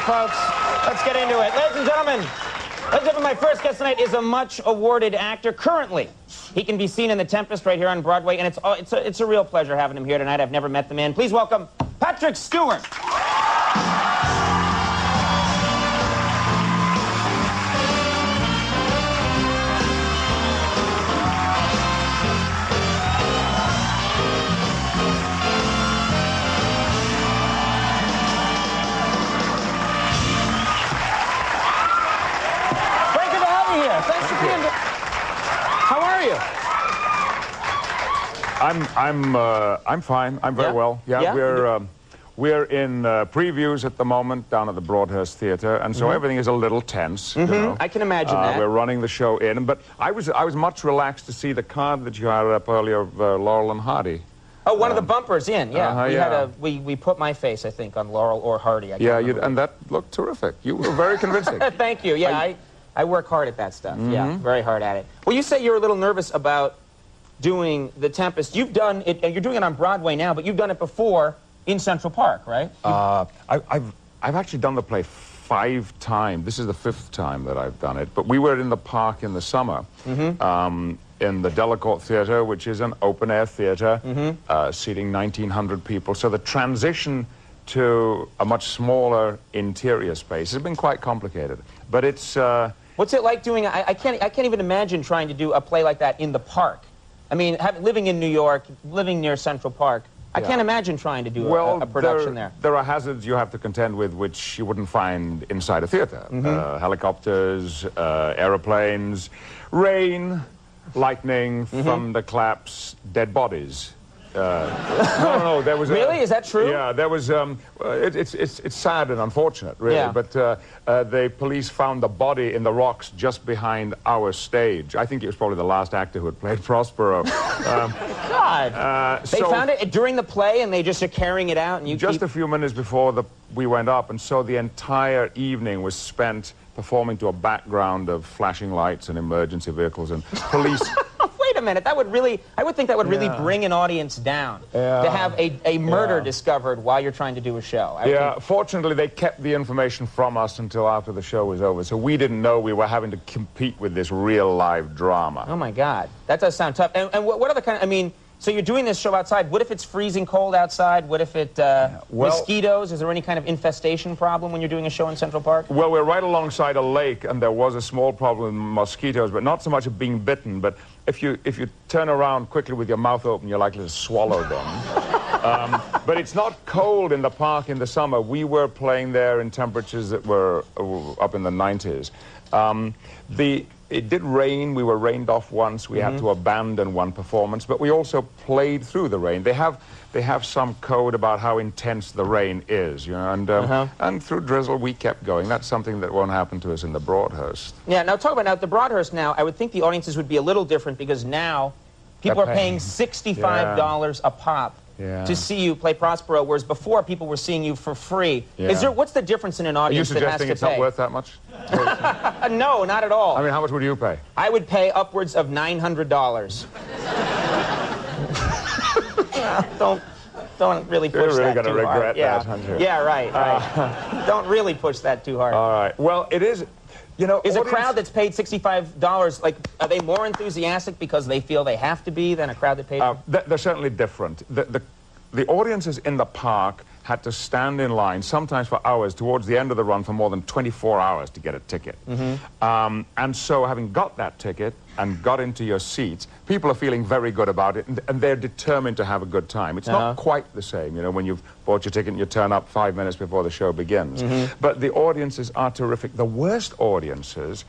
folks. Let's get into it. Ladies and gentlemen, my first guest tonight is a much-awarded actor currently. He can be seen in The Tempest right here on Broadway, and it's a real pleasure having him here tonight. I've never met the man. Please welcome Patrick Stewart. How are you? I'm fine. I'm very well. Yeah, we're in previews at the moment down at the Broadhurst Theatre, and so everything is a little tense. You know. I can imagine that. We're running the show in, but I was much relaxed to see the card that you had up earlier of Laurel and Hardy. Oh, one of the bumpers in, yeah. We put my face, I think, on Laurel or Hardy. And that looked terrific. You were very convincing. Thank you. Yeah, I work hard at that stuff. Yeah, very hard at it. Well, you say you're a little nervous about doing The Tempest. You've done it, and you're doing it on Broadway now, but you've done it before in Central Park, right? I've actually done the play 5 times. This is the 5th time that I've done it. But we were in the park in the summer, in the Delacorte Theatre, which is an open-air theatre, seating 1,900 people. So the transition to a much smaller interior space has been quite complicated. But it's... What's it like doing... I can't even imagine trying to do a play like that in the park. I mean, living in New York, living near Central Park, I can't imagine trying to do a production there. There are hazards you have to contend with which you wouldn't find inside a theater. Helicopters, aeroplanes, rain, lightning, thunderclaps, dead bodies. No, there was really? Is that true? Yeah, there was. It's sad and unfortunate, really. Yeah. But the police found the body in the rocks just behind our stage. I think it was probably the last actor who had played Prospero. God. They found it during the play, and they just are carrying it out, and you just a few minutes before we went up, and so the entire evening was spent performing to a background of flashing lights and emergency vehicles and police. Wait a minute, I would think that would really bring an audience down to have a murder discovered while you're trying to do a show. Fortunately, they kept the information from us until after the show was over, so we didn't know we were having to compete with this real live drama. Oh my God, that does sound tough. And what other kind of, I mean, so you're doing this show outside. What if it's freezing cold outside? What if it, mosquitoes? Is there any kind of infestation problem when you're doing a show in Central Park? Well, we're right alongside a lake, and there was a small problem with mosquitoes, but not so much of being bitten, but if you turn around quickly with your mouth open, you're likely to swallow them. But it's not cold in the park in the summer. We were playing there in temperatures that were up in the 90s. It did rain. We were rained off once. We had to abandon one performance, but we also played through the rain. They have some code about how intense the rain is, you know, and through drizzle we kept going. That's something that won't happen to us in the Broadhurst. Yeah, now talk about the Broadhurst now. I would think the audiences would be a little different because now people are paying $65 a pop to see you play Prospero, whereas before people were seeing you for free. What's the difference in an audience that has to pay? Are you suggesting it's not worth that much? No, not at all. I mean, how much would you pay? I would pay upwards of $900. Don't really push You're really that too hard. regret that, aren't you? Yeah, right. Don't really push that too hard. All right. Well, it is... You know, is a crowd that's paid $65, like, are they more enthusiastic because they feel they have to be than a crowd that paid? They're certainly different. The audiences in the park had to stand in line, sometimes for hours, towards the end of the run for more than 24 hours to get a ticket. And so having got that ticket and got into your seats, people are feeling very good about it, and they're determined to have a good time. It's not quite the same, you know, when you've bought your ticket and you turn up 5 minutes before the show begins. But the audiences are terrific. The worst audiences...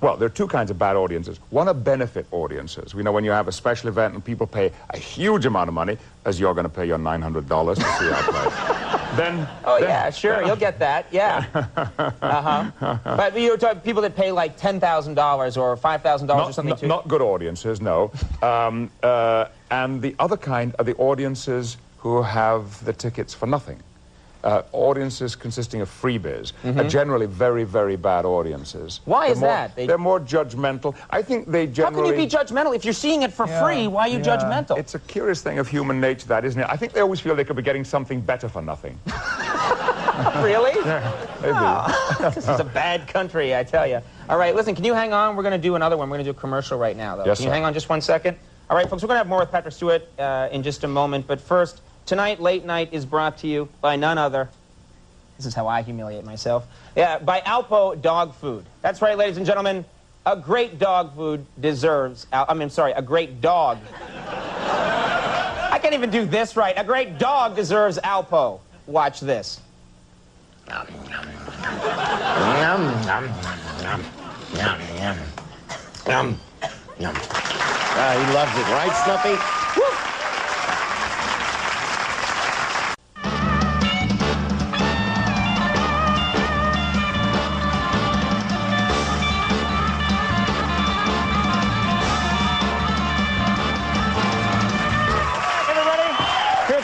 Well, there are 2 kinds of bad audiences. One are benefit audiences. We know when you have a special event and people pay a huge amount of money, as you're going to pay your $900 to see our play. Yeah, sure, you'll get that, yeah. But you're talking people that pay like $10,000 or $5,000 or something too. Not good audiences, no. And the other kind are the audiences who have the tickets for nothing. Audiences consisting of freebies are generally very, very bad audiences. Why is that? They're more judgmental. I think they generally... How can you be judgmental? If you're seeing it for free, why are you judgmental? It's a curious thing of human nature, that, isn't it? I think they always feel they could be getting something better for nothing. Really? Yeah, maybe. Oh, this is a bad country, I tell you. All right, listen, can you hang on? We're going to do another one. We're going to do a commercial right now, though. Yes, can you sir. hang on just 1 second? All right, folks, we're going to have more with Patrick Stewart in just a moment. But first, tonight, Late Night is brought to you by none other. This is how I humiliate myself. Yeah, by Alpo Dog Food. That's right, ladies and gentlemen. A great dog food deserves... a great dog... I can't even do this right. A great dog deserves Alpo. Watch this. Yum, yum. Yum, yum, yum, yum, yum. Yum, yum. He loves it, right, Snuffy? Woo!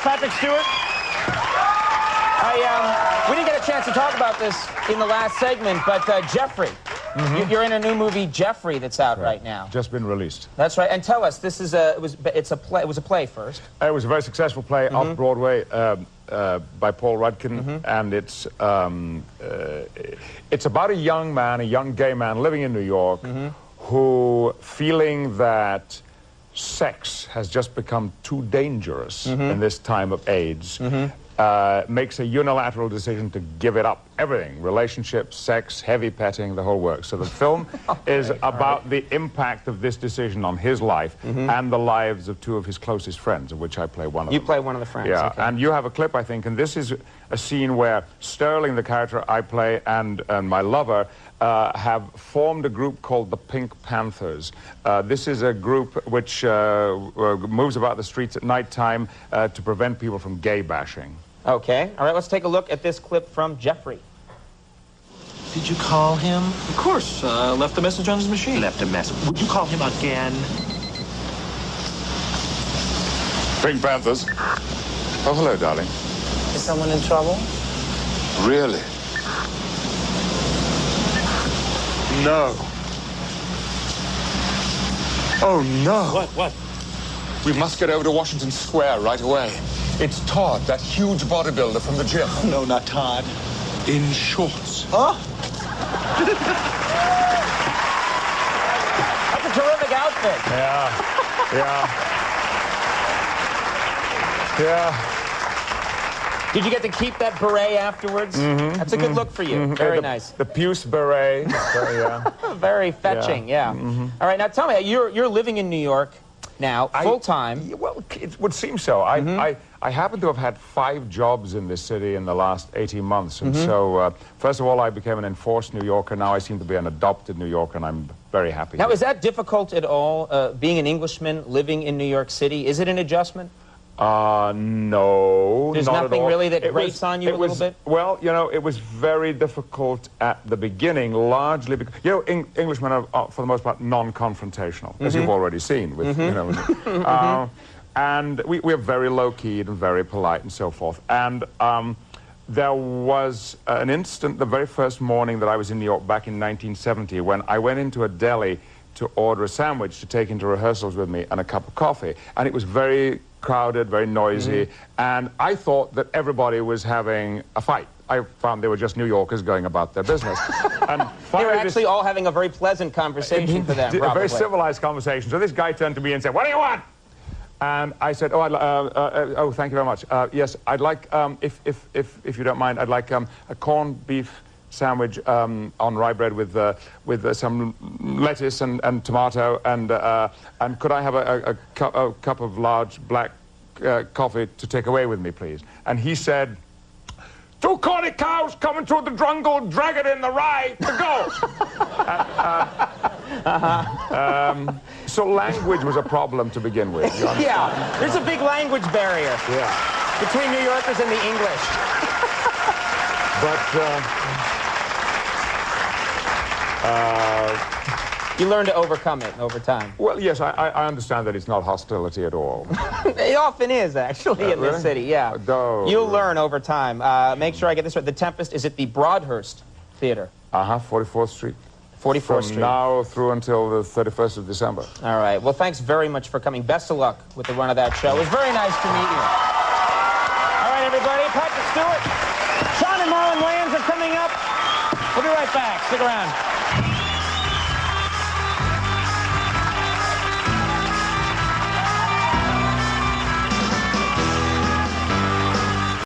Patrick Stewart. We didn't get a chance to talk about this in the last segment, but Jeffrey, you're in a new movie, Jeffrey, that's out right now. Just been released. That's right. And tell us, this is it was a play first. It was a very successful play off Broadway by Paul Rudkin, and it's about a young man, a young gay man living in New York, who, feeling that sex has just become too dangerous in this time of AIDS, makes a unilateral decision to give it up. Everything. Relationships, sex, heavy petting, the whole works. So the film is about the impact of this decision on his life and the lives of two of his closest friends, of which I play one of them. You play one of the friends. Yeah, okay. and you have a clip, I think, and this is a scene where Sterling, the character I play, and my lover have formed a group called the Pink Panthers. This is a group which moves about the streets at night time to prevent people from gay bashing. Okay. All right, let's take a look at this clip from Jeffrey. Did you call him? Of course. Left a message on his machine. Left a message. Would you call him again? Pink Panthers. Oh, hello, darling. Is someone in trouble? Really? No. Oh, no. What? We must get over to Washington Square right away. It's Todd, that huge bodybuilder from the gym. No, not Todd. In shorts. Huh? That's a terrific outfit. Yeah. Did you get to keep that beret afterwards? That's a good look for you. Very nice. The puce beret. Yeah. Very fetching, yeah. All right, now tell me, you're living in New York now, full-time. Well, it would seem so. I happen to have had 5 jobs in this city in the last 18 months. And so, first of all, I became an enforced New Yorker. Now I seem to be an adopted New Yorker, and I'm very happy. Now, here. is that difficult at all, being an Englishman living in New York City? Is it an adjustment? No. There's not nothing at all. really that grates on you a little bit? Well, you know, it was very difficult at the beginning, largely because, you know, Englishmen are, for the most part, non-confrontational, as you've already seen with, you know. And we're very low-keyed and very polite and so forth. And there was an instant, the very first morning that I was in New York back in 1970, when I went into a deli to order a sandwich to take into rehearsals with me and a cup of coffee. And it was very crowded, very noisy, and I thought that everybody was having a fight. I found they were just New Yorkers going about their business. And they were actually all having a very pleasant conversation for them, probably. A very civilized conversation. So this guy turned to me and said, "What do you want?" And I said, "Oh, thank you very much. Yes, I'd like, if you don't mind, I'd like a corned beef sandwich on rye bread with some lettuce and tomato, and could I have a cup of large black coffee to take away with me, please?" And he said, "2 corny cows coming through the drungle, drag it in the rye to go." So language was a problem to begin with. Yeah, there's a big language barrier between New Yorkers and the English. But you learn to overcome it over time. well, yes, I understand that it's not hostility at all. It often is, actually, in this really? city, yeah. No. You'll learn over time. Make sure I get this right. The Tempest is at the Broadhurst Theater. 44th Street. 44th Street. From now through until the 31st of December. All right. Well, thanks very much for coming. Best of luck with the run of that show. It was very nice to meet you. All right, everybody. Patrick Stewart, Sean and Marlon Wayne. We'll be right back. Stick around.